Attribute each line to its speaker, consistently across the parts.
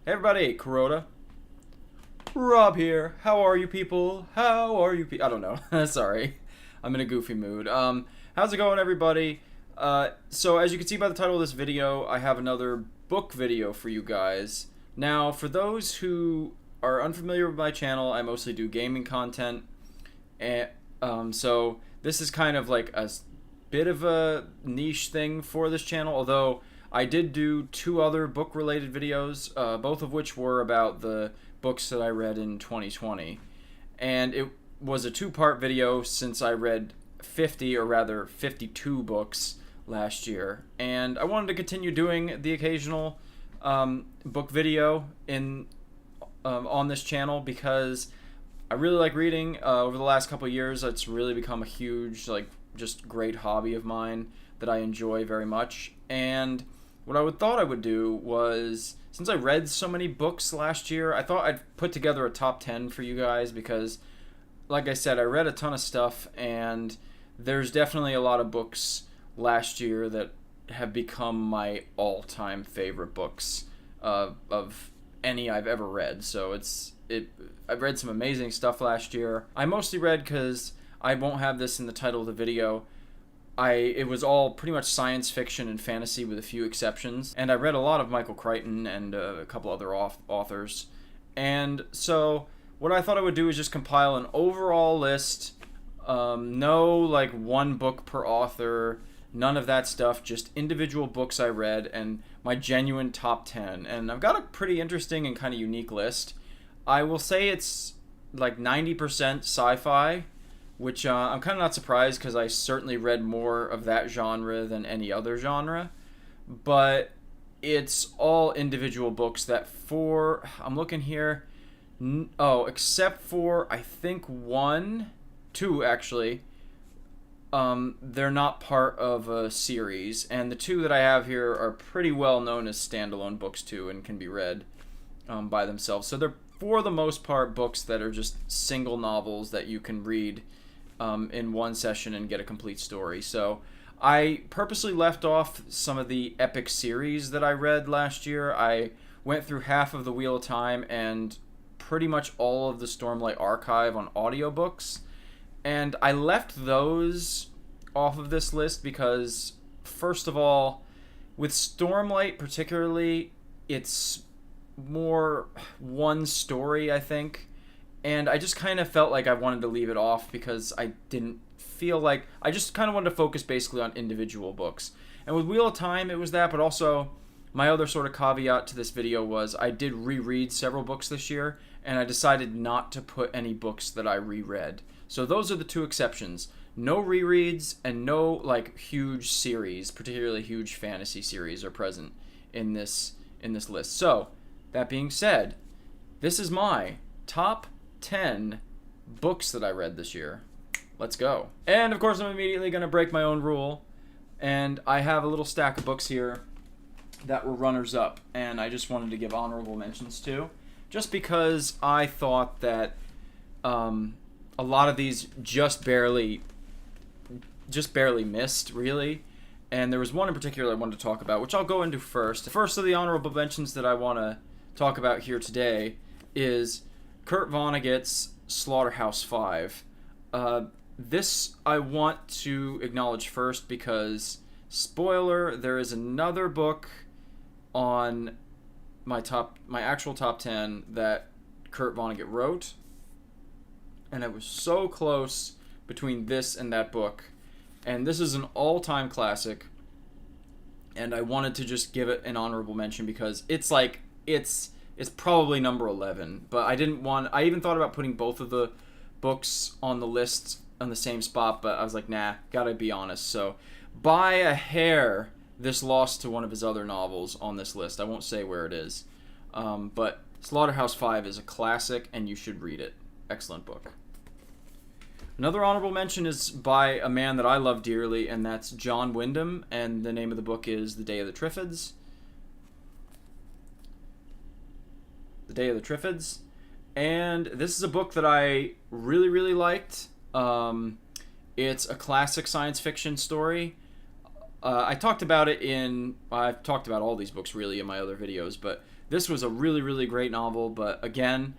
Speaker 1: Hey everybody, Kuroda. Rob here. How are you people? How are you I don't know. Sorry. I'm in a goofy mood. How's it going everybody? So as you can see by the title of this video, I have another book video for you guys. Now, for those who are unfamiliar with my channel, I mostly do gaming content. And so this is kind of like a bit of a niche thing for this channel, although I did do two other book-related videos, both of which were about the books that I read in 2020. And it was a two-part video since I read 50, or rather 52 books last year. And I wanted to continue doing the occasional book video on this channel because I really like reading. Over the last couple of years, it's really become a huge, just great hobby of mine that I enjoy very much. And what I thought I would do was, since I read so many books last year, I thought I'd put together a top 10 for you guys because, like I said, I read a ton of stuff, and there's definitely a lot of books last year that have become my all-time favorite books of any I've ever read. So I've read some amazing stuff last year. I mostly read, because I won't have this in the title of the video, it was all pretty much science fiction and fantasy with a few exceptions. And I read a lot of Michael Crichton and a couple other authors. And so what I thought I would do is just compile an overall list. No one book per author, none of that stuff, just individual books I read and my genuine top 10. And I've got a pretty interesting and kind of unique list. I will say it's like 90% sci-fi, which I'm kind of not surprised because I certainly read more of that genre than any other genre. But it's all individual books that I'm looking here, except for I think two actually, they're not part of a series. And the two that I have here are pretty well known as standalone books too and can be read by themselves. So they're, for the most part, books that are just single novels that you can read in one session and get a complete story. So I purposely left off some of the epic series that I read last year. I went through half of the Wheel of Time and pretty much all of the Stormlight Archive on audiobooks. And I left those off of this list because, first of all, with Stormlight particularly, it's more one story, I think. And I just kind of felt like I wanted to leave it off because I didn't feel like... I just kind of wanted to focus basically on individual books. And with Wheel of Time, it was that, but also my other sort of caveat to this video was I did reread several books this year, and I decided not to put any books that I reread. So those are the two exceptions. No rereads and no huge series, particularly huge fantasy series, are present in this list. So, that being said, this is my top 10 books that I read this year. Let's go. And of course I'm immediately going to break my own rule, and I have a little stack of books here that were runners up, and I just wanted to give honorable mentions to, just because I thought that a lot of these just barely missed, really. And there was one in particular I wanted to talk about, which I'll go into first. The first of the honorable mentions that I want to talk about here today is Kurt Vonnegut's Slaughterhouse-Five. This I want to acknowledge first because, spoiler, there is another book on my actual top 10 that Kurt Vonnegut wrote, and it was so close between this and that book. And this is an all-time classic, and I wanted to just give it an honorable mention because it's probably number 11, but I even thought about putting both of the books on the list on the same spot, but I was like, nah, gotta be honest. So by a hair, this lost to one of his other novels on this list. I won't say where it is, but Slaughterhouse-Five is a classic, and you should read it. Excellent book. Another honorable mention is by a man that I love dearly, and that's John Wyndham, and the name of the book is The Day of the Triffids. The Day of the Triffids. And this is a book that I really, really liked. It's a classic science fiction story. I've talked about all these books really in my other videos, but This was a really, really great novel, but again,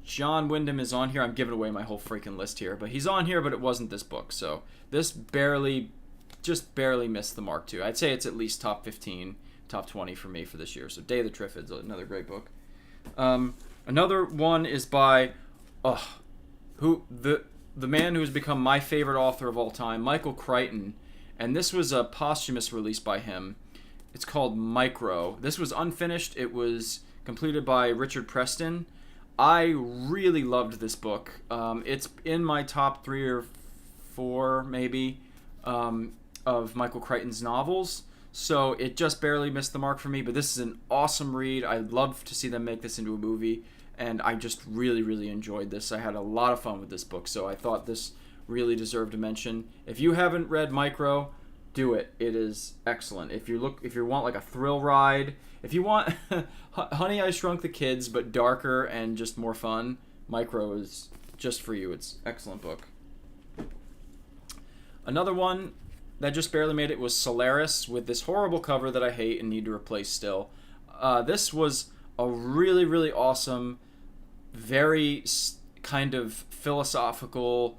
Speaker 1: John Wyndham is on here. I'm giving away my whole freaking list here, but he's on here, but it wasn't this book. So this just barely missed the mark too. I'd say it's at least top 15, top 20 for me for this year. So Day of the Triffids, another great book. Another one is by, the man who has become my favorite author of all time, Michael Crichton, and this was a posthumous release by him. It's called Micro. This was unfinished. It was completed by Richard Preston. I really loved this book. It's in my top 3 or 4, maybe, of Michael Crichton's novels. So it just barely missed the mark for me. But this is an awesome read. I'd love to see them make this into a movie. And I just really, really enjoyed this. I had a lot of fun with this book. So I thought this really deserved a mention. If you haven't read Micro, do it. It is excellent. If you want like a thrill ride, if you want Honey, I Shrunk the Kids, but darker and just more fun, Micro is just for you. It's an excellent book. Another one that just barely made it was Solaris, with this horrible cover that I hate and need to replace still. This was a really, really awesome, very kind of philosophical,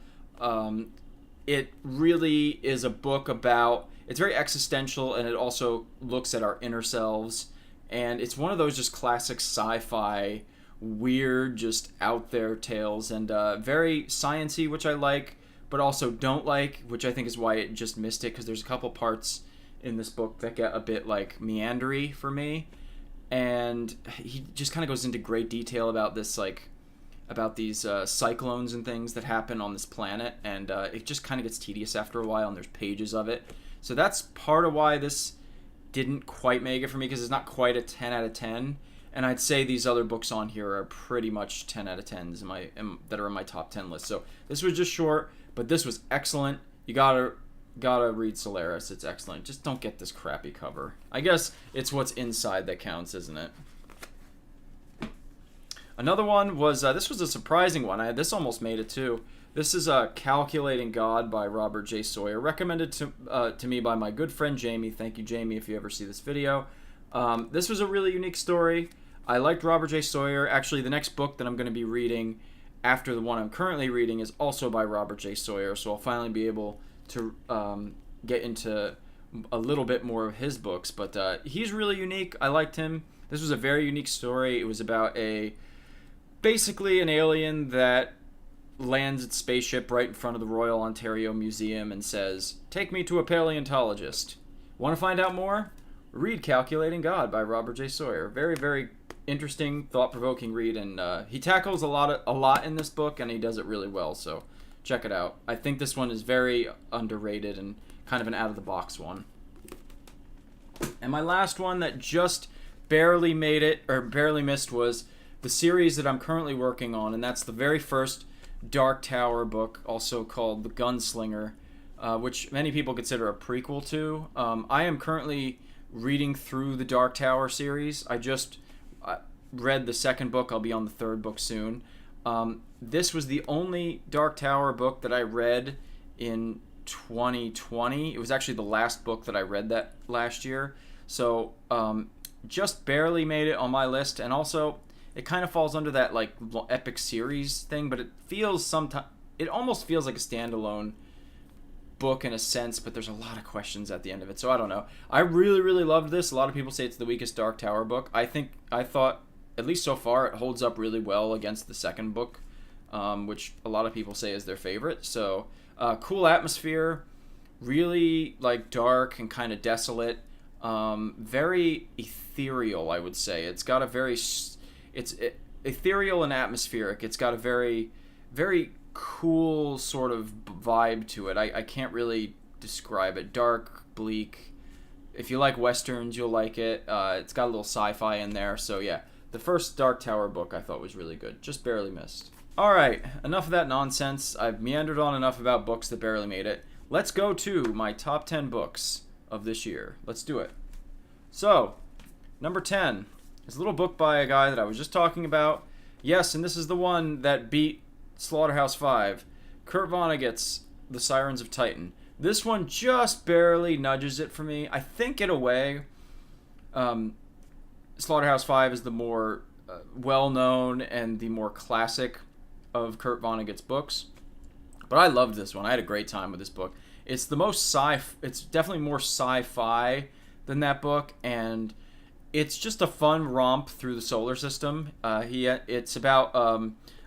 Speaker 1: it really is a book about, it's very existential, and it also looks at our inner selves, and it's one of those just classic sci-fi, weird, just out there tales, and very science-y, which I like, but also don't like, which I think is why it just missed it, because there's a couple parts in this book that get a bit like meandery for me, and he just kind of goes into great detail about this, like, about these cyclones and things that happen on this planet, and it just kind of gets tedious after a while, and there's pages of it. So that's part of why this didn't quite make it for me, because it's not quite a 10 out of 10, and I'd say these other books on here are pretty much 10 out of 10s that are in my top 10 list. So this was just short, but this was excellent. You gotta read Solaris. It's excellent. Just don't get this crappy cover. I guess it's what's inside that counts, isn't it? Another one was, this was a surprising one. This almost made it too. This is Calculating God by Robert J. Sawyer, recommended to me by my good friend Jamie. Thank you, Jamie, if you ever see this video. This was a really unique story. I liked Robert J. Sawyer. Actually, the next book that I'm going to be reading after the one I'm currently reading is also by Robert J. Sawyer, so I'll finally be able to get into a little bit more of his books. But he's really unique. I liked him. This was a very unique story. It was about basically an alien that lands its spaceship right in front of the Royal Ontario Museum and says, "Take me to a paleontologist." Want to find out more? Read Calculating God by Robert J. Sawyer. Very, very interesting, thought-provoking read, and he tackles a lot in this book, and he does it really well, so check it out. I think this one is very underrated and kind of an out-of-the-box one. And my last one that just barely made it, or barely missed, was the series that I'm currently working on, and that's the very first Dark Tower book, also called The Gunslinger, which many people consider a prequel to. I am currently reading through the Dark Tower series. I just read the second book. I'll be on the third book soon. This was the only Dark Tower book that I read in 2020. It was actually the last book that I read that last year. So just barely made it on my list, and also it kind of falls under that like epic series thing, but it almost feels like a standalone book in a sense, but there's a lot of questions at the end of it, so I don't know. I really, really loved this. A lot of people say it's the weakest Dark Tower book. I thought, at least so far, it holds up really well against the second book, which a lot of people say is their favorite. So cool atmosphere, really like dark and kind of desolate, very ethereal, I would say. It's got a very it's ethereal and atmospheric. It's got a very, very cool sort of vibe to it. I can't really describe it. Dark, bleak. If you like westerns, you'll like it. It's got a little sci-fi in there. So yeah, the first Dark Tower book I thought was really good. Just barely missed. Alright, enough of that nonsense. I've meandered on enough about books that barely made it. Let's go to my top 10 books of this year. Let's do it. So, number 10 is a little book by a guy that I was just talking about. Yes, and this is the one that beat Slaughterhouse-5. Kurt Vonnegut's The Sirens of Titan. This one just barely nudges it for me. I think in a way, Slaughterhouse-Five is the more well-known and the more classic of Kurt Vonnegut's books. But I loved this one. I had a great time with this book. It's the most it's definitely more sci-fi than that book, and it's just a fun romp through the solar system. It's about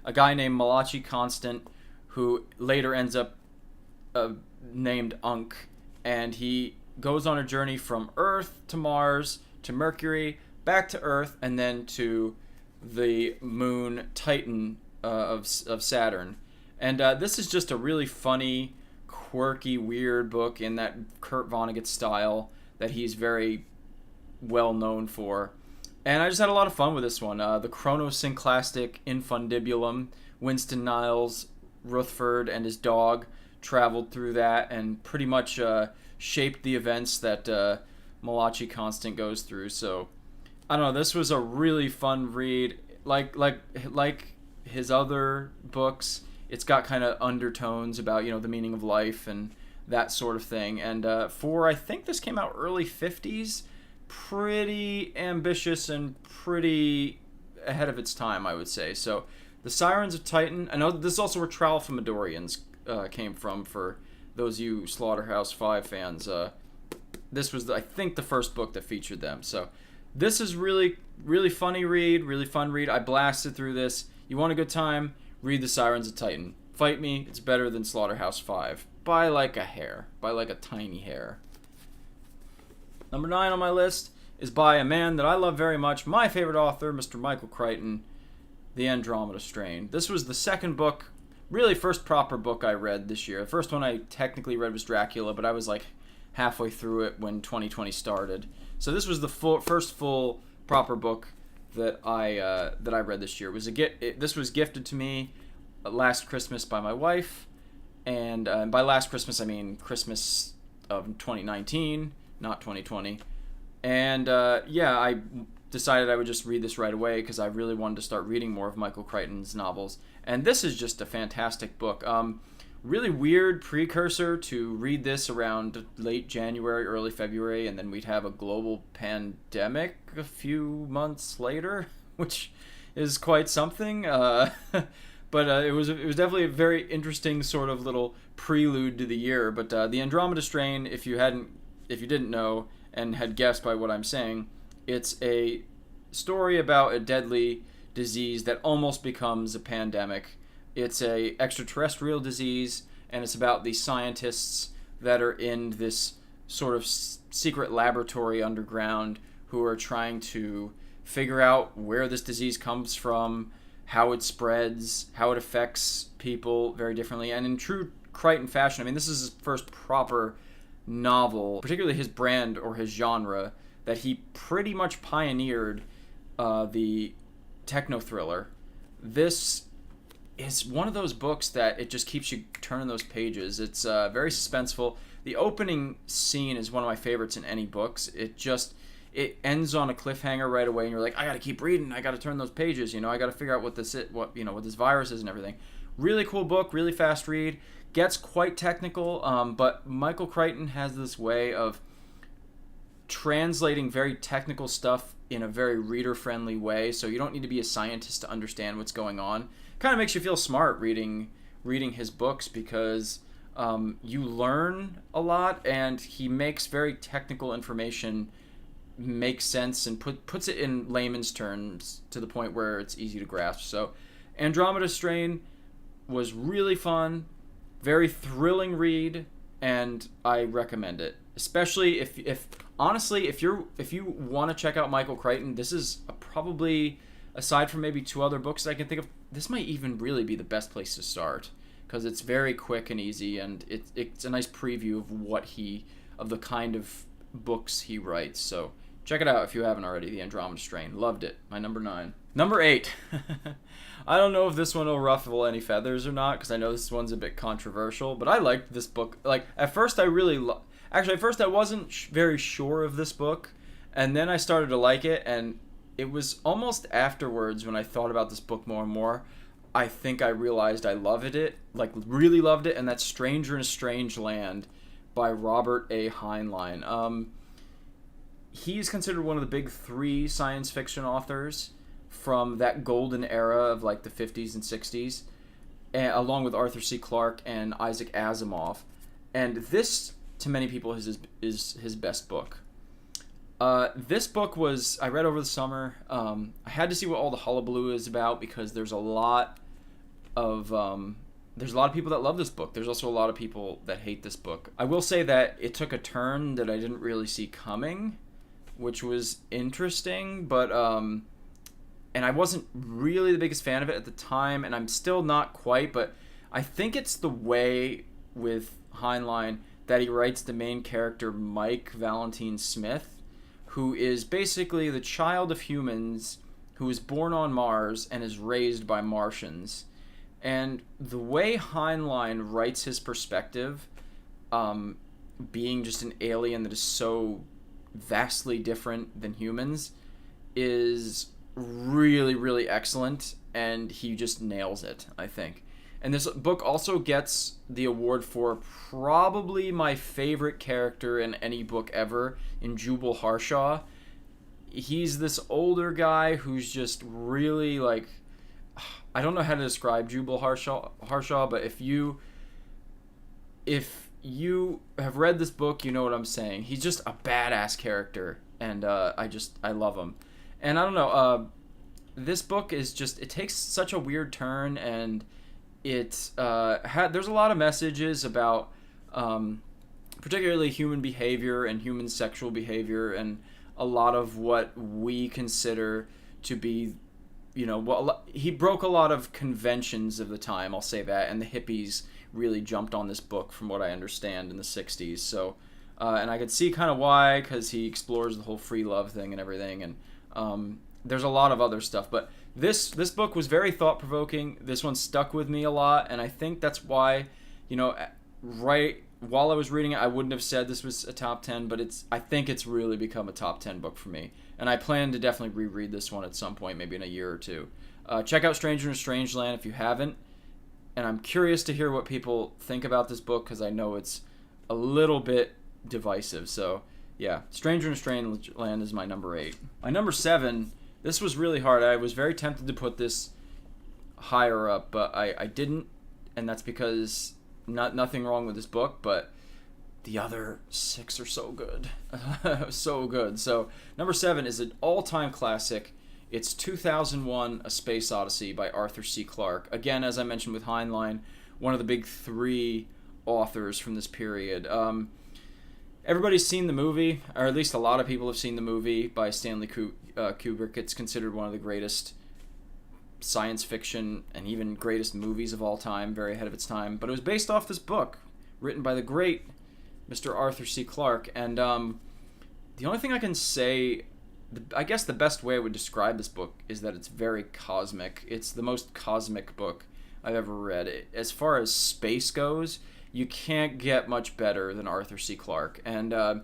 Speaker 1: a guy named Malachi Constant, who later ends up named Unk, and he goes on a journey from Earth to Mars to Mercury, back to Earth, and then to the moon Titan of Saturn. And this is just a really funny, quirky, weird book in that Kurt Vonnegut style that he's very well known for. And I just had a lot of fun with this one. The chronosynclastic infundibulum, Winston Niles Rutherford and his dog traveled through that and pretty much shaped the events that Malachi Constant goes through. So I don't know, this was a really fun read. Like his other books, it's got kind of undertones about, the meaning of life and that sort of thing. And I think this came out early 50s, pretty ambitious and pretty ahead of its time, I would say. So The Sirens of Titan, I know this is also where Tralfamadorians came from, for those of you Slaughterhouse-Five fans. This was, I think, the first book that featured them. So this is really, really funny read, really fun read. I blasted through this. You want a good time? Read The Sirens of Titan. Fight me, it's better than Slaughterhouse-Five. By like a hair. By like a tiny hair. Number 9 on my list is by a man that I love very much, my favorite author, Mr. Michael Crichton, The Andromeda Strain. This was the second book, really first proper book I read this year. The first one I technically read was Dracula, but I was like halfway through it when 2020 started. So this was the first full proper book that I read this year. This was gifted to me last Christmas by my wife, and by last Christmas I mean Christmas of 2019, not 2020. And I decided I would just read this right away because I really wanted to start reading more of Michael Crichton's novels. And this is just a fantastic book. Really weird precursor to read this around late January, early February, and then we'd have a global pandemic a few months later, which is quite something. But it was definitely a very interesting sort of little prelude to the year. But The Andromeda Strain, if you didn't know and had guessed by what I'm saying, it's a story about a deadly disease that almost becomes a pandemic. It's a extraterrestrial disease, and it's about the scientists that are in this sort of secret laboratory underground who are trying to figure out where this disease comes from, how it spreads, how it affects people very differently. And in true Crichton fashion, I mean, this is his first proper novel, particularly his brand or his genre, that he pretty much pioneered the techno thriller. This is one of those books that it just keeps you turning those pages. It's very suspenseful. The opening scene is one of my favorites in any books. It ends on a cliffhanger right away, and you're like, I gotta keep reading. I gotta turn those pages. I gotta figure out what this virus is and everything. Really cool book, really fast read. Gets quite technical, but Michael Crichton has this way of translating very technical stuff in a very reader-friendly way, so you don't need to be a scientist to understand what's going on. Kind of makes you feel smart reading his books because you learn a lot, and he makes very technical information make sense and puts it in layman's terms to the point where it's easy to grasp. So Andromeda Strain was really fun, very thrilling read, and I recommend it. Especially if you want to check out Michael Crichton, this is probably, aside from maybe 2 other books that I can think of, this might even really be the best place to start because it's very quick and easy, and it's a nice preview of the kind of books he writes. So check it out if you haven't already. The Andromeda Strain, loved it. My number 9. Number 8. I don't know if this one will ruffle any feathers or not because I know this one's a bit controversial, but I liked this book. Like at first I wasn't very sure of this book, and then I started to like it, and it was almost afterwards when I thought about this book more and more, I think I realized I loved it, like really loved it, and that's Stranger in a Strange Land by Robert A. Heinlein. he's considered one of the big three science fiction authors from that golden era of like the 50s and 60s, along with Arthur C. Clarke and Isaac Asimov. And this, to many people, is his best book. This book I read over the summer. I had to see what all the hullabaloo is about because there's a lot of people that love this book. There's also a lot of people that hate this book. I will say that it took a turn that I didn't really see coming, which was interesting, but and I wasn't really the biggest fan of it at the time, and I'm still not quite, but I think it's the way with Heinlein that he writes the main character, Mike Valentine Smith, who is basically the child of humans who is born on Mars and is raised by Martians. And the way Heinlein writes his perspective, being just an alien that is so vastly different than humans, is really, really excellent, and he just nails it, I think. And this book also gets the award for probably my favorite character in any book ever, in Jubal Harshaw. He's this older guy who's just really like... I don't know how to describe Jubal Harshaw, but if you have read this book, you know what I'm saying. He's just a badass character, and I love him. And I don't know, this book is just, it takes such a weird turn, and there's a lot of messages about particularly human behavior and human sexual behavior, and a lot of what we consider to be, he broke a lot of conventions of the time, I'll say that, and the hippies really jumped on this book from what I understand in the 60s. So, and I could see kind of why, because he explores the whole free love thing and everything, and there's a lot of other stuff, but this book was very thought-provoking. This one stuck with me a lot, and I think that's why, right while I was reading it, I wouldn't have said this was a top 10, but I think it's really become a top 10 book for me, and I plan to definitely reread this one at some point, maybe in a year or two. Check out Stranger in a Strange Land if you haven't, and I'm curious to hear what people think about this book, because I know it's a little bit divisive. So yeah, Stranger in a Strange Land is my number 8. My number 7, this was really hard. I was very tempted to put this higher up, but I didn't, and that's because nothing wrong with this book, but the other 6 are so good. So good. So number 7 is an all-time classic. It's 2001: A Space Odyssey by Arthur C. Clarke. Again, as I mentioned with Heinlein, one of the big 3 authors from this period. Everybody's seen the movie, or at least a lot of people have seen the movie by Stanley Kubrick. It's considered one of the greatest science fiction and even greatest movies of all time, very ahead of its time. But it was based off this book, written by the great Mr. Arthur C. Clarke. And the only thing I can say, I guess the best way I would describe this book is that it's very cosmic. It's the most cosmic book I've ever read. As far as space goes, you can't get much better than Arthur C. Clarke. And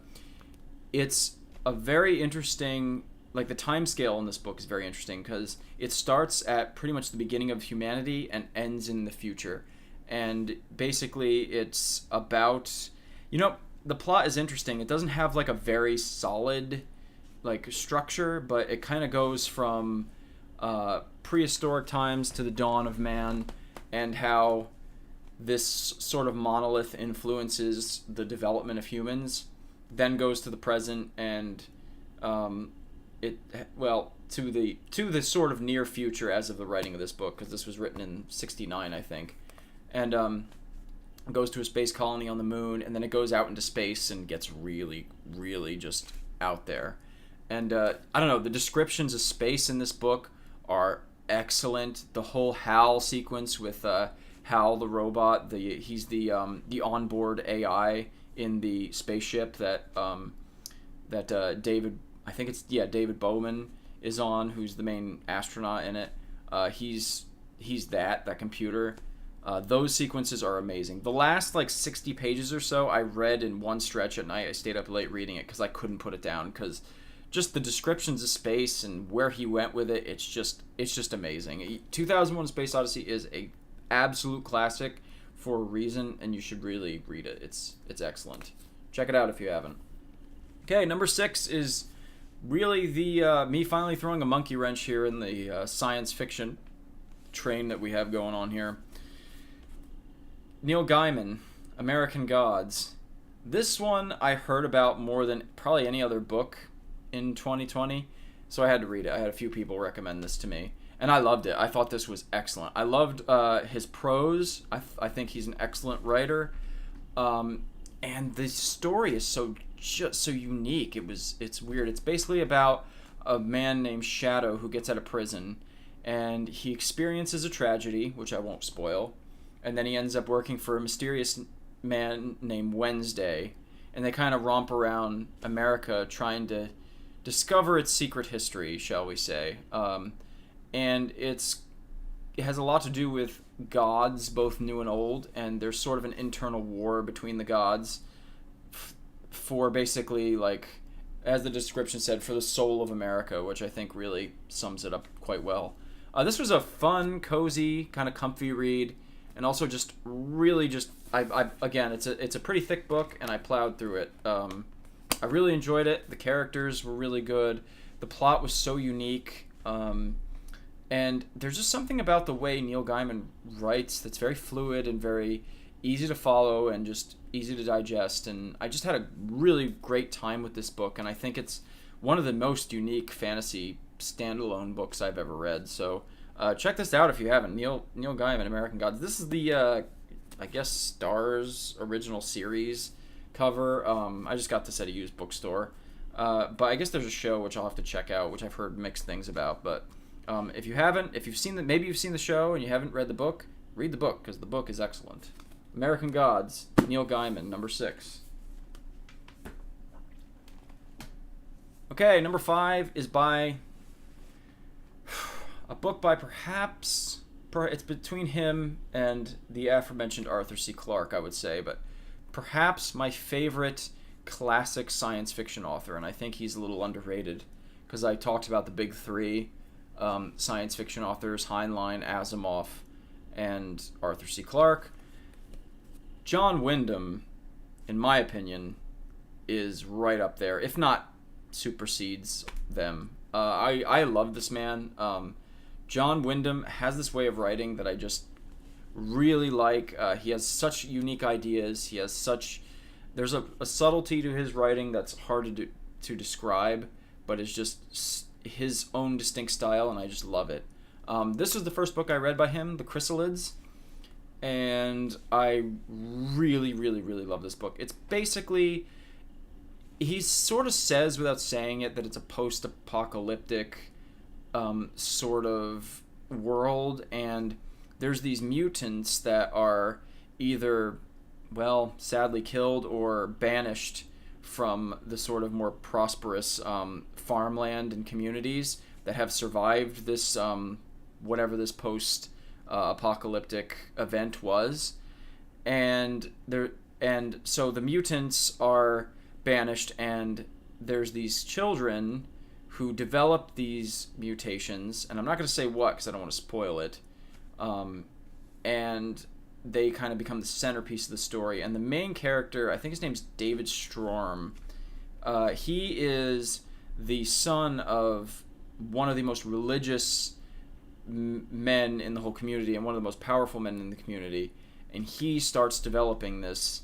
Speaker 1: it's a very interesting, like the time scale in this book is very interesting because it starts at pretty much the beginning of humanity and ends in the future. And basically it's about, the plot is interesting. It doesn't have like a very solid like structure, but it kind of goes from prehistoric times to the dawn of man, and how this sort of monolith influences the development of humans, then goes to the present, and to the sort of near future as of the writing of this book, because this was written in 1969, I think, and goes to a space colony on the moon, and then it goes out into space and gets really, really just out there. And I don't know, the descriptions of space in this book are excellent. The whole Hal sequence with Hal the robot, he's the onboard AI in the spaceship that David, I think it's David Bowman is on, who's the main astronaut in it. He's that computer. Those sequences are amazing. The last 60 pages or so I read in one stretch at night. I stayed up late reading it because I couldn't put it down, because just the descriptions of space and where he went with it, it's just amazing. 2001: Space Odyssey is a absolute classic for a reason, and you should really read it. It's excellent. Check it out if you haven't. Okay, number 6 is really the me finally throwing a monkey wrench here in the science fiction train that we have going on here. Neil Gaiman, American Gods. This one I heard about more than probably any other book in 2020, so I had to read it. I had a few people recommend this to me, and I loved it. I thought this was excellent. I loved his prose. I think he's an excellent writer, and the story is just so unique. It's weird. It's basically about a man named Shadow who gets out of prison, and he experiences a tragedy, which I won't spoil, and then he ends up working for a mysterious man named Wednesday, and they kind of romp around America trying to discover its secret history, shall we say. And it has a lot to do with gods, both new and old, and there's sort of an internal war between the gods for basically, like, as the description said, for the soul of America, which I think really sums it up quite well. This was a fun, cozy, kind of comfy read, and also just really just I again, it's a pretty thick book, and I plowed through it. I really enjoyed it. The characters were really good. The plot was so unique, and there's just something about the way Neil Gaiman writes that's very fluid and very easy to follow and just easy to digest. And I just had a really great time with this book, and I think it's one of the most unique fantasy standalone books I've ever read. So check this out if you haven't. Neil Gaiman, American Gods. This is the I guess Star's original series cover. I just got this at a used bookstore, but I guess there's a show which I'll have to check out, which I've heard mixed things about. But if you've seen maybe you've seen the show and you haven't read the book, read the book, because the book is excellent. American Gods, Neil Gaiman, number 6. Okay, number 5 is by a book by perhaps it's between him and the aforementioned Arthur C. Clarke, I would say, but perhaps my favorite classic science fiction author, and I think he's a little underrated, because I talked about the big 3 science fiction authors, Heinlein, Asimov, and Arthur C. Clarke. John Wyndham, in my opinion, is right up there, if not supersedes them. I love this man. John Wyndham has this way of writing that I just really like. He has such unique ideas. There's a subtlety to his writing that's hard to describe, but it's just his own distinct style, and I just love it. This was the first book I read by him, The Chrysalids, and I really, really, really love this book. It's basically, he sort of says without saying it that it's a post-apocalyptic sort of world, and there's these mutants that are either, well, sadly killed or banished from the sort of more prosperous farmland and communities that have survived this whatever this post-apocalyptic event was, and so the mutants are banished, and there's these children who develop these mutations, and I'm not going to say what because I don't want to spoil it, and they kind of become the centerpiece of the story. And the main character, I think his name's David Strom, he is the son of one of the most religious men in the whole community and one of the most powerful men in the community, and he starts developing this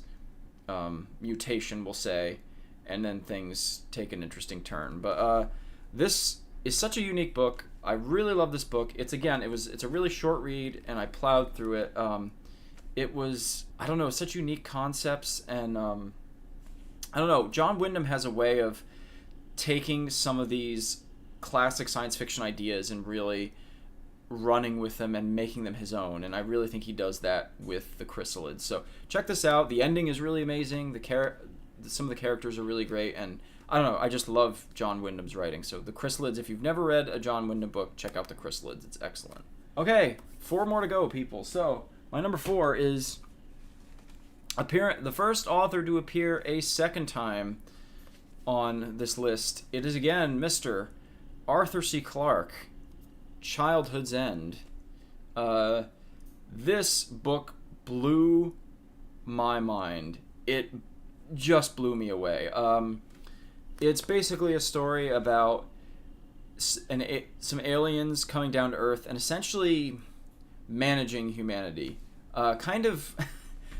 Speaker 1: mutation, we'll say, and then things take an interesting turn. But this is such a unique book. I really love this book. It's a really short read, and I plowed through it. It was, I don't know, such unique concepts, and I don't know, John Wyndham has a way of taking some of these classic science fiction ideas and really running with them and making them his own, and I really think he does that with The Chrysalids. So check this out. The ending is really amazing. Some of the characters are really great, and I don't know, I just love John Wyndham's writing. So The Chrysalids, if you've never read a John Wyndham book, check out The Chrysalids. It's excellent. Okay, 4 more to go, people. So my number 4 is the first author to appear a second time on this list. It is again Mr. Arthur C. Clarke, Childhood's End. This book blew my mind. It just blew me away. It's basically a story about some aliens coming down to Earth and essentially managing humanity, kind of,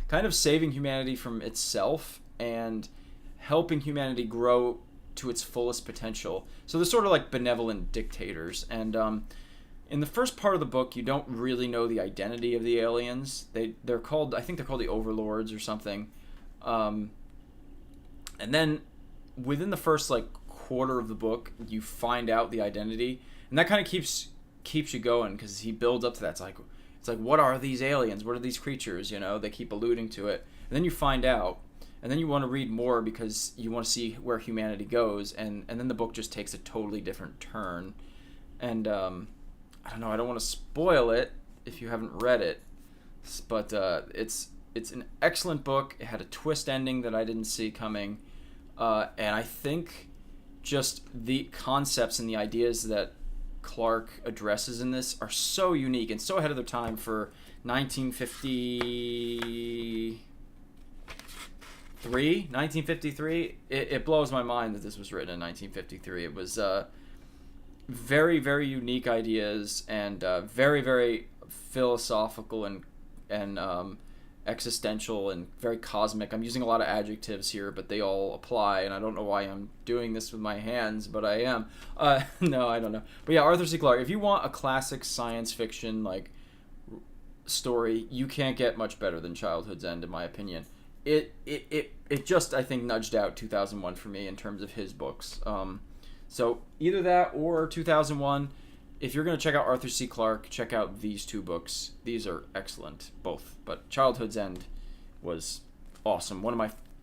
Speaker 1: kind of saving humanity from itself and helping humanity grow to its fullest potential. So they're sort of like benevolent dictators. And in the first part of the book, you don't really know the identity of the aliens. They're called, I think they're called the Overlords or something. And then within the first like quarter of the book, you find out the identity, and that kind of keeps you going because he builds up to that. It's like what are these aliens? What are these creatures? You know, they keep alluding to it, and then you find out, and then you want to read more because you want to see where humanity goes, and then the book just takes a totally different turn, and I don't know, I don't want to spoil it if you haven't read it, but it's an excellent book. It had a twist ending that I didn't see coming, and I think just the concepts and the ideas that Clark addresses in this are so unique and so ahead of their time for 1953. It blows my mind that this was written in 1953. It was very, very unique ideas and very, very philosophical and existential and very cosmic. I'm using a lot of adjectives here, but they all apply, and I don't know why I'm doing this with my hands, but I am. No, I don't know. But yeah, Arthur C. Clarke, if you want a classic science fiction like story, you can't get much better than Childhood's End, in my opinion. It just, I think, nudged out 2001 for me in terms of his books. So either that or 2001. If you're going to check out Arthur C. Clarke, check out these two books. These are excellent, both. But Childhood's End was awesome.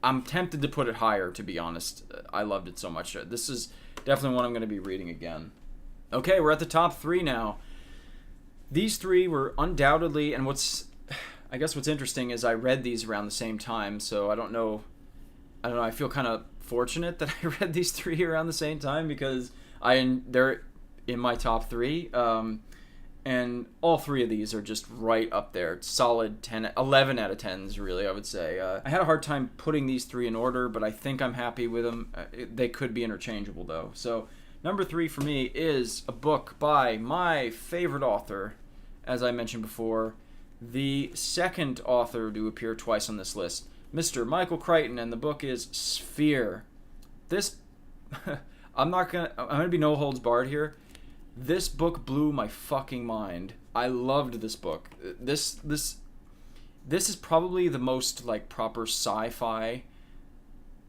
Speaker 1: I'm tempted to put it higher, to be honest. I loved it so much. This is definitely one I'm going to be reading again. Okay, we're at the top three now. These three were undoubtedly, and what's interesting is I read these around the same time, so I don't know, I feel kind of fortunate that I read these three around the same time because they're in my top three, and all three of these are just right up there. Solid 11 out of 10s, really, I would say. I had a hard time putting these three in order, but I think I'm happy with them. They could be interchangeable, though. So number three for me is a book by my favorite author, as I mentioned before, the second author to appear twice on this list, Mr. Michael Crichton, and the book is Sphere. This, I'm gonna be no holds barred here. This book blew my fucking mind. I loved this book. This is probably the most like proper sci-fi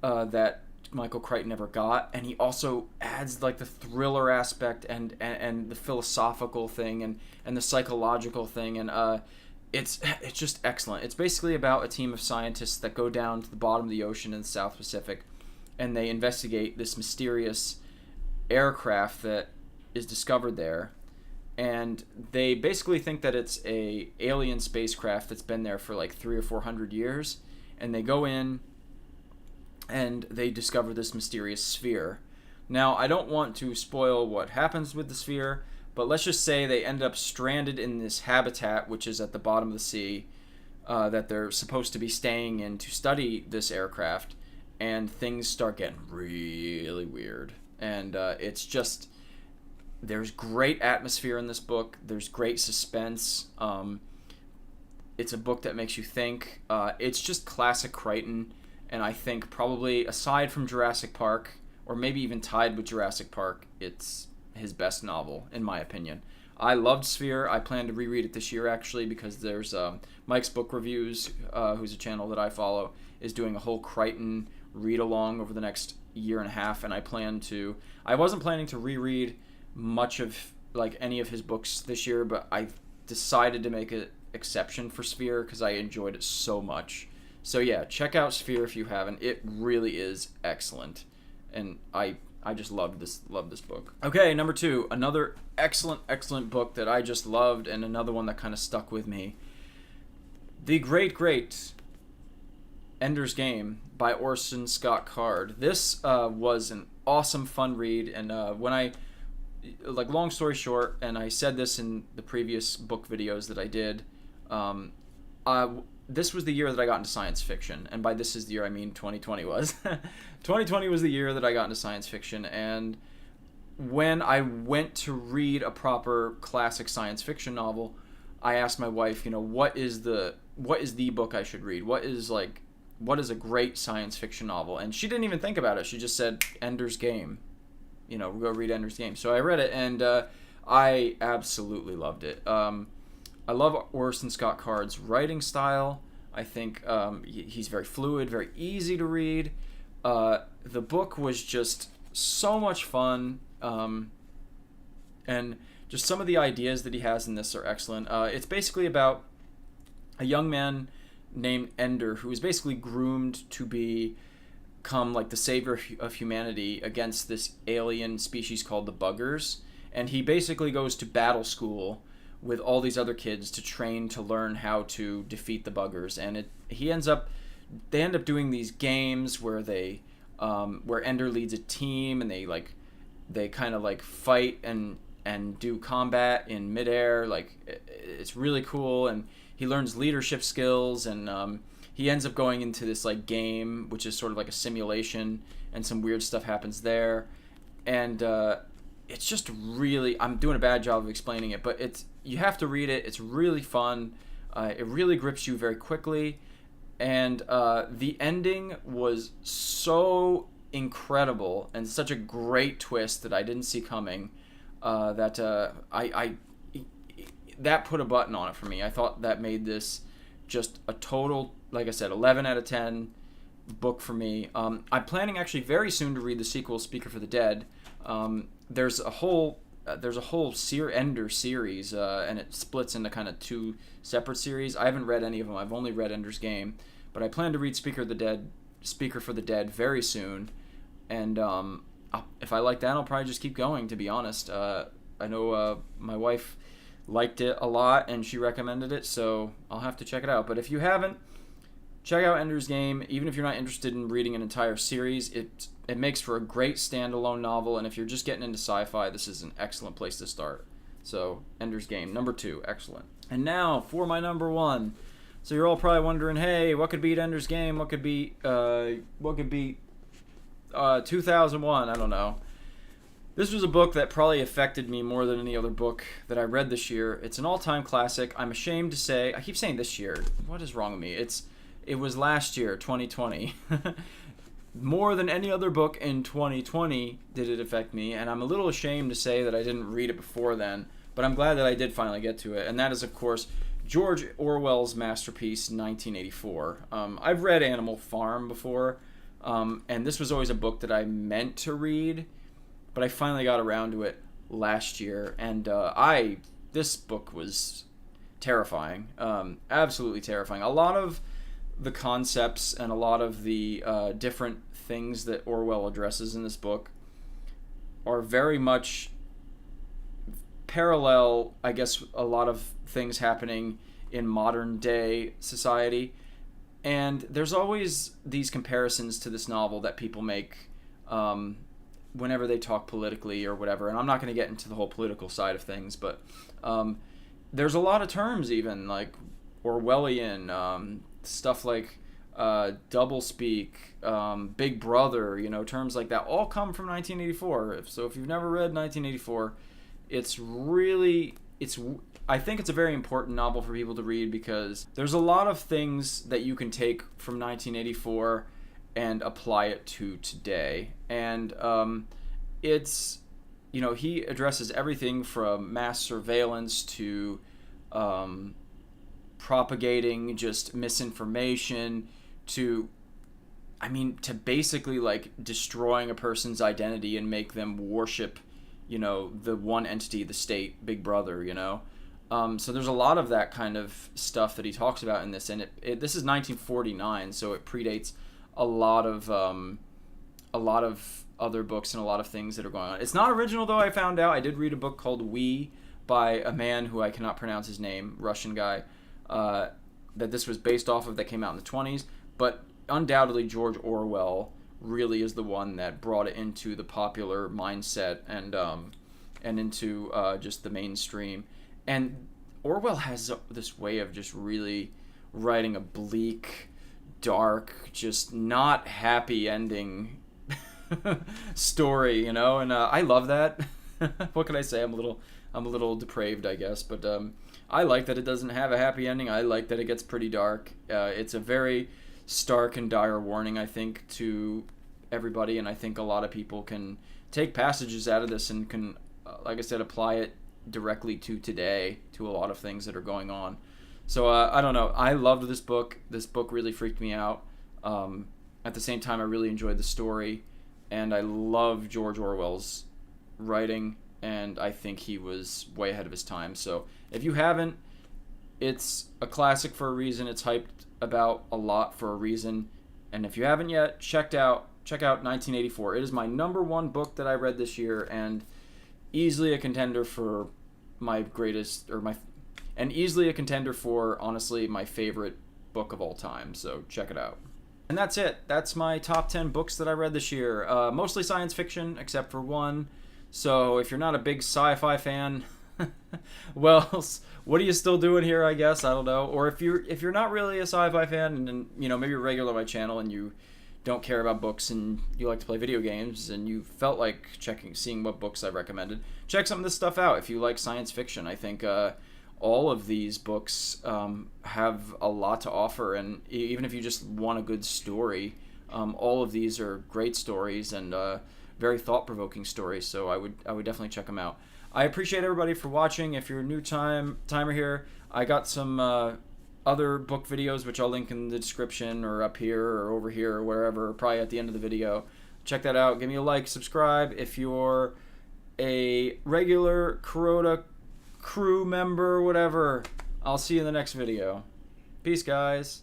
Speaker 1: that Michael Crichton ever got, and he also adds like the thriller aspect and the philosophical thing and the psychological thing, and it's just excellent. It's basically about a team of scientists that go down to the bottom of the ocean in the South Pacific, and they investigate this mysterious aircraft that is discovered there, and they basically think that it's a alien spacecraft that's been there for like 300 or 400 years, and they go in and they discover this mysterious sphere. Now, I don't want to spoil what happens with the sphere, but let's just say they end up stranded in this habitat, which is at the bottom of the sea, that they're supposed to be staying in to study this aircraft, and things start getting really weird. And it's just, there's great atmosphere in this book. There's great suspense. It's a book that makes you think. It's just classic Crichton, and I think probably aside from Jurassic Park, or maybe even tied with Jurassic Park, it's his best novel, in my opinion. I loved Sphere. I plan to reread it this year, actually, because there's Mike's Book Reviews, who's a channel that I follow, is doing a whole Crichton read-along over the next year and a half, and I wasn't planning to reread much of like any of his books this year, but I decided to make an exception for Sphere because I enjoyed it so much. So yeah, check out Sphere if you haven't. It really is excellent, and I just loved this book. Okay, number two, another excellent book that I just loved, and another one that kind of stuck with me. The Great Ender's Game by Orson Scott Card. This was an awesome, fun read, and long story short, and I said this in the previous book videos that I did, this was the year that I got into science fiction, and by this is the year I mean 2020 was. 2020 was the year that I got into science fiction, and when I went to read a proper classic science fiction novel, I asked my wife, what is the book I should read? What is a great science fiction novel? And she didn't even think about it. She just said Ender's Game. Go read Ender's Game. So I read it, and I absolutely loved it. I love Orson Scott Card's writing style. I think he's very fluid, very easy to read. The book was just so much fun, and just some of the ideas that he has in this are excellent. It's basically about a young man named Ender who is basically groomed to become like the savior of humanity against this alien species called the Buggers, and he basically goes to battle school with all these other kids to train to learn how to defeat the Buggers. And they end up doing these games where where Ender leads a team, and they kind of fight and do combat in midair. It's really cool, and he learns leadership skills, and he ends up going into this game, which is sort of like a simulation, and some weird stuff happens there. And it's just really, I'm doing a bad job of explaining it, but you have to read it. It's really fun. It really grips you very quickly. And the ending was so incredible and such a great twist that I didn't see coming, that that put a button on it for me. I thought that made this just a total, like I said, 11 out of 10 book for me. I'm planning actually very soon to read the sequel, Speaker for the Dead. There's a whole Ender series, and it splits into kind of two separate series. I haven't read any of them. I've only read Ender's Game, but I plan to read Speaker for the Dead very soon. And if I like that, I'll probably just keep going, to be honest. I know my wife liked it a lot, and she recommended it, so I'll have to check it out. But if you haven't, check out Ender's Game. Even if you're not interested in reading an entire series, it makes for a great standalone novel, and if you're just getting into sci-fi, this is an excellent place to start. So, Ender's Game, number 2, excellent. And now, for my number 1. So you're all probably wondering, hey, what could beat Ender's Game? What could beat 2001? I don't know. This was a book that probably affected me more than any other book that I read this year. It's an all-time classic. I'm ashamed to say, I keep saying this year. What is wrong with me? It was last year, 2020. More than any other book in 2020 did it affect me, and I'm a little ashamed to say that I didn't read it before then, but I'm glad that I did finally get to it, and that is, of course, George Orwell's masterpiece, 1984. I've read Animal Farm before, and this was always a book that I meant to read, but I finally got around to it last year, and this book was terrifying, absolutely terrifying. A lot of the concepts and a lot of the different things that Orwell addresses in this book are very much parallel, I guess, a lot of things happening in modern day society. And there's always these comparisons to this novel that people make whenever they talk politically or whatever. And I'm not going to get into the whole political side of things, but there's a lot of terms even, like Orwellian, stuff like doublespeak, Big Brother, terms like that all come from 1984. So if you've never read 1984, I think it's a very important novel for people to read because there's a lot of things that you can take from 1984 and apply it to today. And he addresses everything from mass surveillance to propagating just misinformation to basically destroying a person's identity and make them worship, the one entity, the state, Big Brother, So there's a lot of that kind of stuff that he talks about in this, and this is 1949, so it predates a lot of other books and a lot of things that are going on. It's not original, though. I found out I did read a book called We by a man who I cannot pronounce his name, Russian guy, that this was based off of, that came out in the 20s, but undoubtedly George Orwell really is the one that brought it into the popular mindset and into just the mainstream. And Orwell has this way of just really writing a bleak, dark, just not happy ending story, you know, and I love that. What can I say? I'm a little depraved, I guess, but I like that it doesn't have a happy ending. I like that it gets pretty dark. It's a very stark and dire warning, I think, to everybody, and I think a lot of people can take passages out of this and can, like I said, apply it directly to today, to a lot of things that are going on. So I don't know. I loved this book. This book really freaked me out. At the same time, I really enjoyed the story, and I love George Orwell's writing, and I think he was way ahead of his time. So if you haven't, it's a classic for a reason. It's hyped about a lot for a reason. And if you haven't yet, check out 1984. It is my #1 book that I read this year, and easily a contender for easily a contender for, honestly, my favorite book of all time. So check it out. And that's it. That's my top 10 books that I read this year. Mostly science fiction, except for one. So if you're not a big sci-fi fan, well, what are you still doing here, I guess? I don't know. Or if you're not really a sci-fi fan, and you know, maybe you're regular on my channel and you don't care about books and you like to play video games and you felt like seeing what books I recommended, check some of this stuff out if you like science fiction. I think all of these books have a lot to offer, and even if you just want a good story, all of these are great stories and very thought-provoking stories, so I would definitely check them out. I appreciate everybody for watching. If you're a new timer here, I got some other book videos, which I'll link in the description or up here or over here or wherever, probably at the end of the video. Check that out. Give me a like, subscribe. If you're a regular Kuroda crew member, whatever, I'll see you in the next video. Peace, guys.